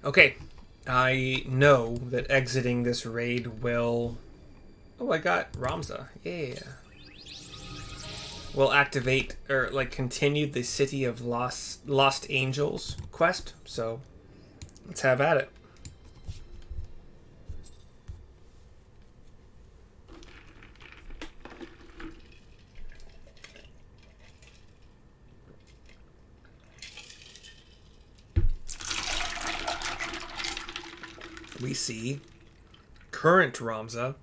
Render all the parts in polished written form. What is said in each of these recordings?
Okay, I know that exiting this raid will... Oh, I got Ramza. Yeah. Will activate, or like continue the City of Lost Angels quest, so let's have at it. We see current Ramza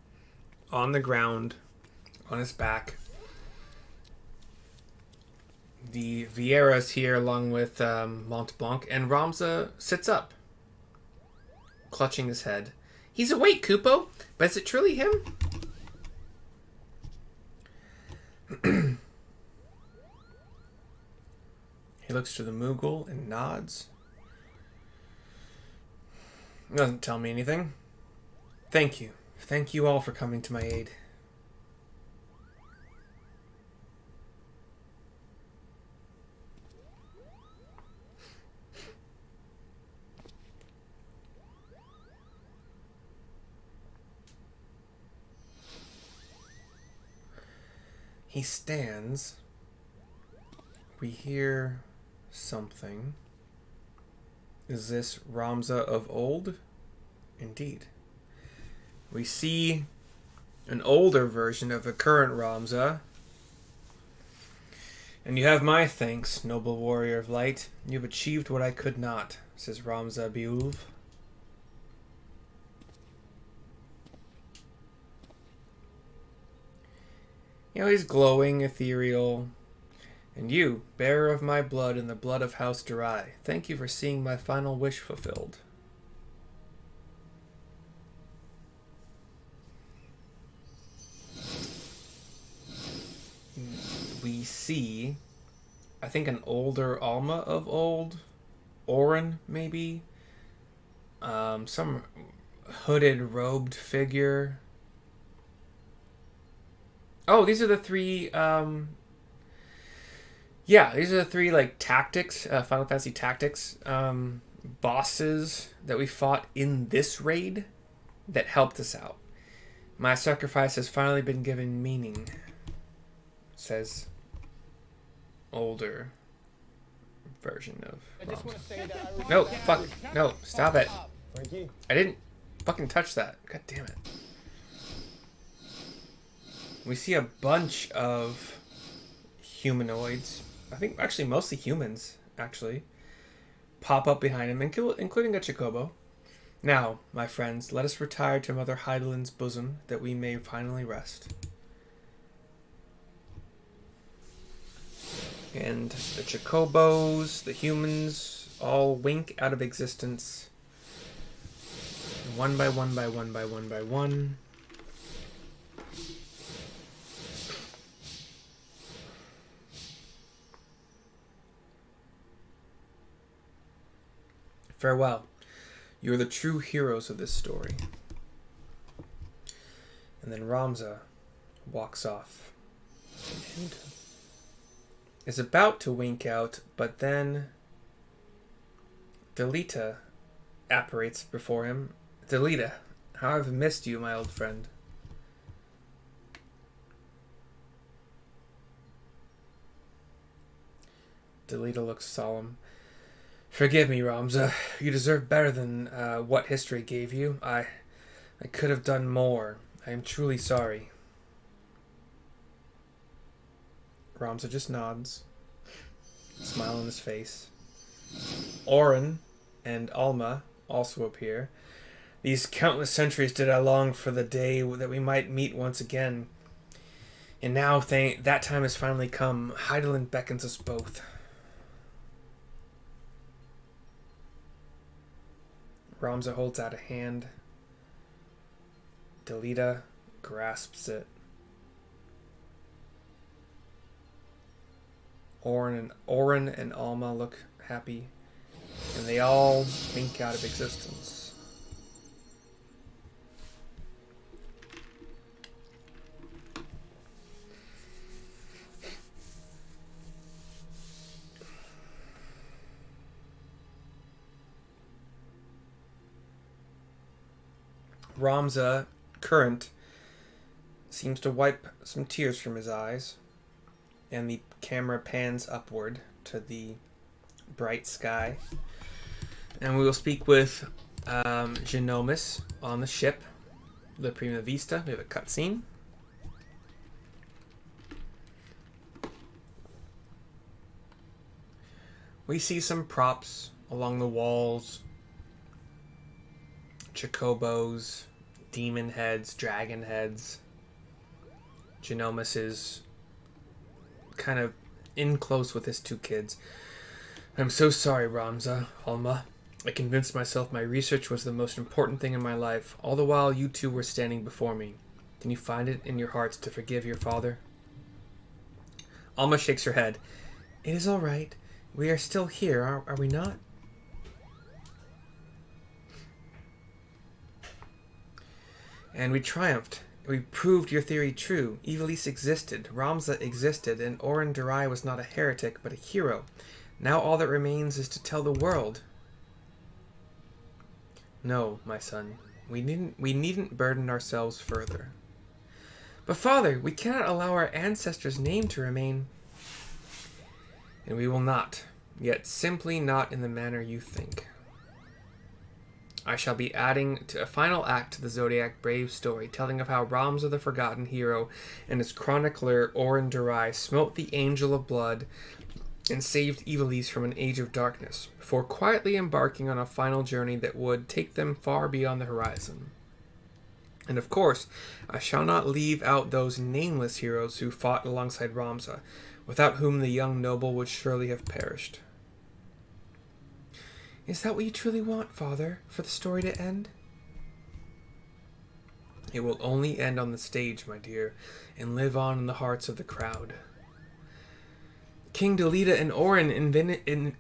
on the ground, on his back. The Vieiras here, along with Mont Blanc, and Ramza sits up, clutching his head. He's awake, Kupo, but is it truly him? He looks to the Moogle and nods. Doesn't tell me anything. Thank you. Thank you all for coming to my aid. He stands. We hear something. Is this Ramza of old? Indeed. We see an older version of the current Ramza. And you have my thanks, noble warrior of light. You've achieved what I could not, says Ramza Beulv. You know, he's glowing, ethereal. And you, bearer of my blood and the blood of House Durai, thank you for seeing my final wish fulfilled. We see, I think, an older Alma of old. Oren, maybe. Some hooded, robed figure. Oh, these are the three... yeah, these are the three, like, tactics, Final Fantasy tactics, bosses that we fought in this raid that helped us out. My sacrifice has finally been given meaning, says older version of Ramza. No, fuck, no, stop it. I didn't fucking touch that. God damn it. We see a bunch of humanoids, I think actually mostly humans, actually, pop up behind him, including a Chocobo. Now, my friends, let us retire to Mother Heidelin's bosom, that we may finally rest. And the Chocobos, the humans, all wink out of existence. One by one by one by one by one. Farewell. You are the true heroes of this story. And then Ramza walks off. And is about to wink out, but then Delita apparates before him. Delita, how I've missed you, my old friend. Delita looks solemn. Forgive me, Ramza. You deserve better than what history gave you. I could have done more. I am truly sorry. Ramza just nods. Smile on his face. Oren and Alma also appear. These countless centuries did I long for the day that we might meet once again. And now that time has finally come. Heidelin beckons us both. Ramza holds out a hand. Delita grasps it. Oren and Alma look happy, and they all wink out of existence. Ramza, current, seems to wipe some tears from his eyes, and the camera pans upward to the bright sky. And we will speak with Genomus on the ship, the Prima Vista. We have a cutscene. We see some props along the walls. Chocobos, demon heads, dragon heads. Genomus is kind of in close with his two kids. I'm so sorry, Ramza, Alma. I convinced myself my research was the most important thing in my life, all the while you two were standing before me. Can you find it in your hearts to forgive your father? Alma shakes her head. It is all right. We are still here, are we not? And we triumphed. We proved your theory true. Ivalice existed, Ramza existed, and Oren Durai was not a heretic, but a hero. Now all that remains is to tell the world. No, my son. We needn't burden ourselves further. But father, we cannot allow our ancestors' name to remain. And we will not, yet simply not in the manner you think. I shall be adding to a final act to the Zodiac Brave story, telling of how Ramza the Forgotten Hero and his chronicler Oren Durai smote the Angel of Blood and saved Ivalice from an age of darkness, before quietly embarking on a final journey that would take them far beyond the horizon. And of course, I shall not leave out those nameless heroes who fought alongside Ramza, without whom the young noble would surely have perished. Is that what you truly want, Father, for the story to end? It will only end on the stage, my dear, and live on in the hearts of the crowd. King Delita and Oren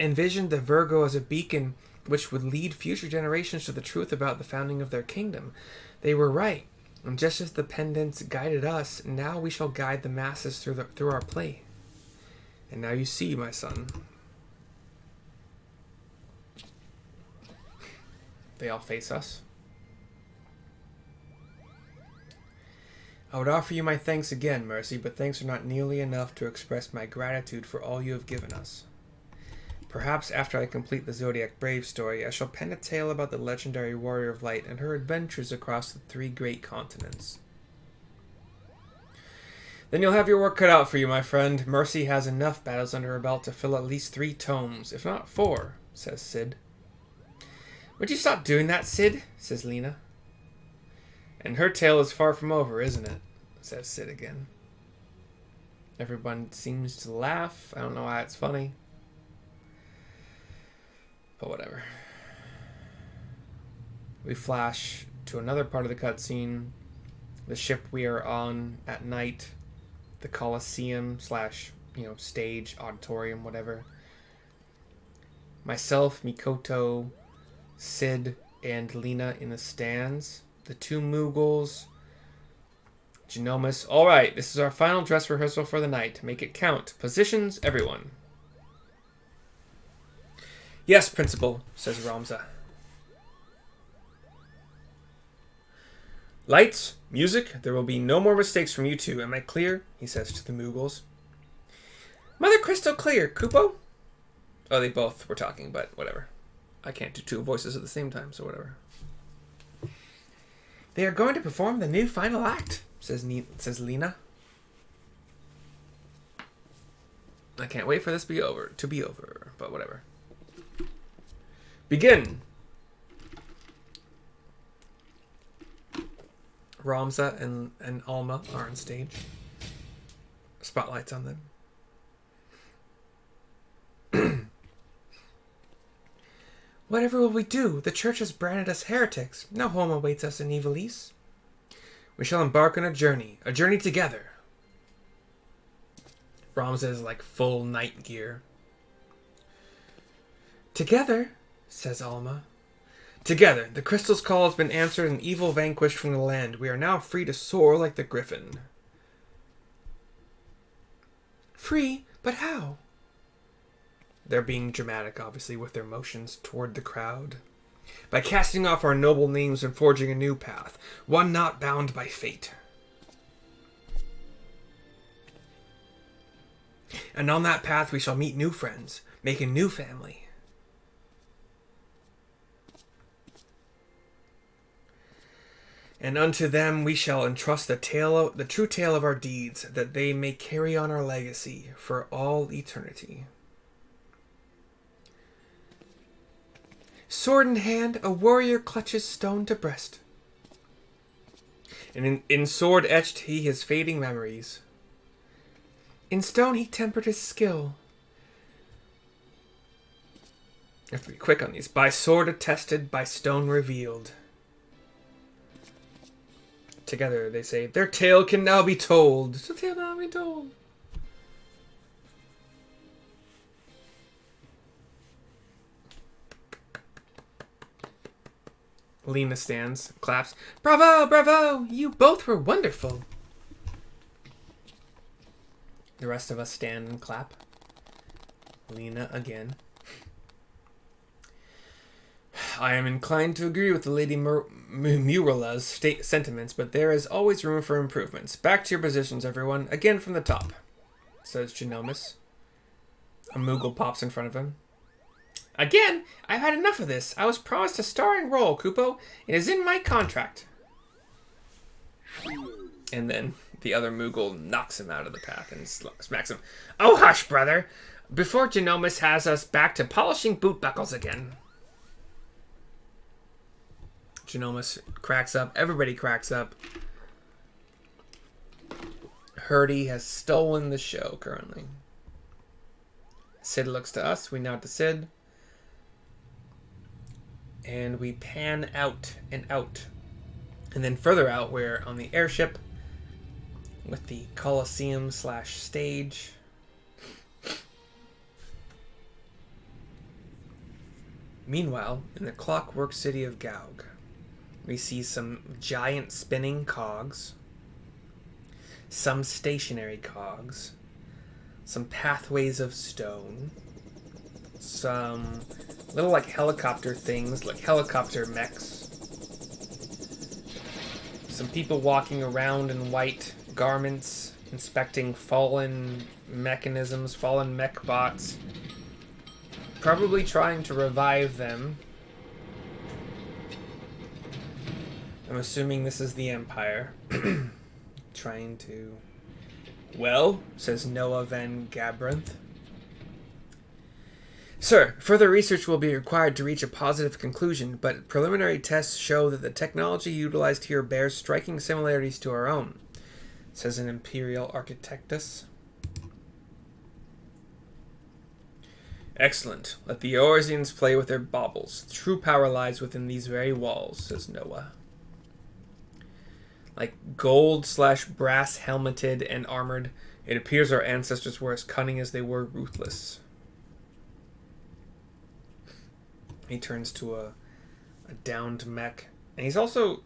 envisioned the Virgo as a beacon which would lead future generations to the truth about the founding of their kingdom. They were right, and just as the pendants guided us, now we shall guide the masses through our play. And now you see, my son. They all face us. I would offer you my thanks again, Mercy, but thanks are not nearly enough to express my gratitude for all you have given us. Perhaps after I complete the Zodiac Brave story, I shall pen a tale about the legendary Warrior of Light and her adventures across the 3 great continents. Then you'll have your work cut out for you, my friend. Mercy has enough battles under her belt to fill at least 3 tomes, if not 4, says Sid. Would you stop doing that, Sid? Says Lena. And her tale is far from over, isn't it? Says Sid again. Everyone seems to laugh. I don't know why it's funny. But whatever. We flash to another part of the cutscene. The ship we are on at night. The Colosseum / stage, auditorium, whatever. Myself, Mikoto, Sid, and Lena in the stands. The 2 Mughals. Genomus. Alright, this is our final dress rehearsal for the night. Make it count. Positions, everyone. Yes, Principal, says Ramza. Lights, music, there will be no more mistakes from you two. Am I clear? He says to the Mughals. Mother crystal clear, Kupo? Oh, they both were talking, but whatever. I can't do 2 voices at the same time, so whatever. They are going to perform the new final act, says Lena. I can't wait for this to be over, but whatever. Begin! Ramza and Alma are on stage. Spotlights on them. Whatever will we do? The church has branded us heretics. No home awaits us in Ivalice. We shall embark on a journey together. Ramza is like full night gear. Together, says Alma. Together, the crystal's call has been answered and evil vanquished from the land. We are now free to soar like the griffin. Free? But how? They're being dramatic, obviously, with their motions toward the crowd. by casting off our noble names and forging a new path, one not bound by fate. And on that path we shall meet new friends, make a new family. And unto them we shall entrust the true tale of our deeds, that they may carry on our legacy for all eternity. Sword in hand, a warrior clutches stone to breast. And in sword etched he his fading memories. In stone he tempered his skill. I have to be quick on these. By sword attested, by stone revealed. Together they say, their tale can now be told. The tale now be told. Lena stands, claps. Bravo, bravo! You both were wonderful. The rest of us stand and clap. Lena again. I am inclined to agree with the Lady Murala's sentiments, but there is always room for improvements. Back to your positions, everyone. Again from the top, says Genomus. A Moogle pops in front of him. Again, I've had enough of this. I was promised a starring role, Kupo. It is in my contract. And then the other Moogle knocks him out of the path and smacks him. Oh, hush, brother. Before Genomus has us back to polishing boot buckles again. Genomus cracks up. Everybody cracks up. Hurdy has stolen the show currently. Sid looks to us. We nod to Sid. And we pan out and out. And then further out, we're on the airship with the Colosseum / stage. Meanwhile, in the clockwork city of Gaug, we see some giant spinning cogs, some stationary cogs, some pathways of stone, some little like helicopter things, like helicopter mechs, some people walking around in white garments, inspecting fallen mechanisms, fallen mech bots, probably trying to revive them. I'm assuming this is the Empire. Trying to... Well, says Noah Van Gabrinth. Sir, further research will be required to reach a positive conclusion, but preliminary tests show that the technology utilized here bears striking similarities to our own, says an Imperial Architectus. Excellent. Let the Eorzeans play with their baubles. True power lies within these very walls, says Noah. Like gold / brass helmeted and armored, it appears our ancestors were as cunning as they were ruthless. He turns to a downed mech. And he's also...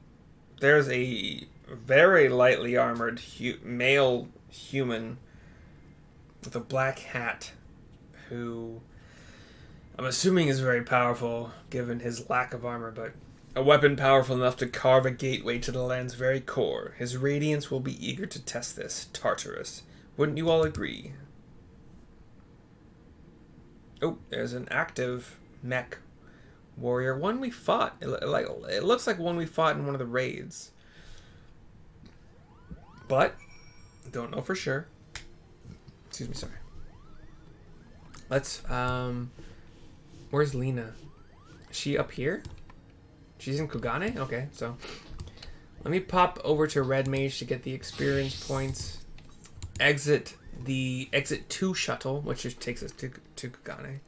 There's a very lightly armored male human with a black hat who I'm assuming is very powerful given his lack of armor, but a weapon powerful enough to carve a gateway to the land's very core. His radiance will be eager to test this. Tartarus. Wouldn't you all agree? Oh, there's an active mech warrior. One we fought. It looks like one we fought in one of the raids. But, don't know for sure. Excuse me, sorry. Let's, where's Lena? Is she up here? She's in Kugane? Okay, so let me pop over to Red Mage to get the experience points. Exit the Exit 2 shuttle, which just takes us to Kugane.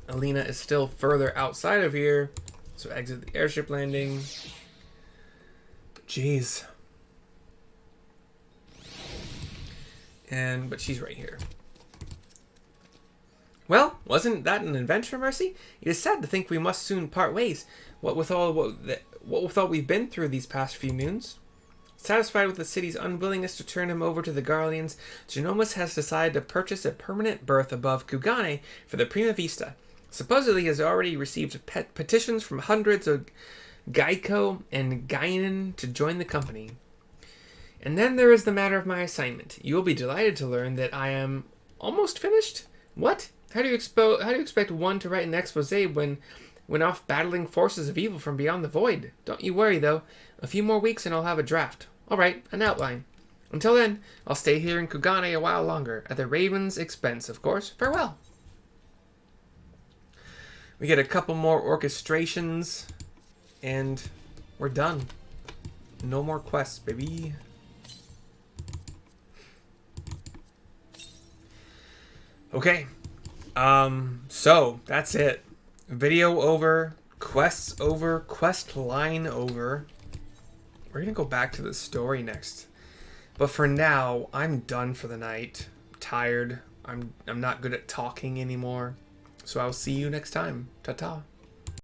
Alina is still further outside of here, so exit the airship landing. Jeez. But she's right here. Well, wasn't that an adventure, Mercy? It is sad to think we must soon part ways. What with all we've been through these past few moons? Satisfied with the city's unwillingness to turn him over to the Garleans, Genomus has decided to purchase a permanent berth above Kugane for the Prima Vista. supposedly has already received petitions from hundreds of Geico and Guinan to join the company. And then there is the matter of my assignment. You will be delighted to learn that I am almost finished. What? How do you expect one to write an expose when off battling forces of evil from beyond the void? Don't you worry, though. A few more weeks and I'll have a draft. All right, an outline. Until then, I'll stay here in Kugane a while longer, at the Raven's expense, of course. Farewell. We get a couple more orchestrations, and we're done. No more quests, baby. Okay. So that's it. Video over, quests over, quest line over. We're gonna go back to the story next. But for now, I'm done for the night. I'm tired. I'm not good at talking anymore. So I'll see you next time. Ta-ta.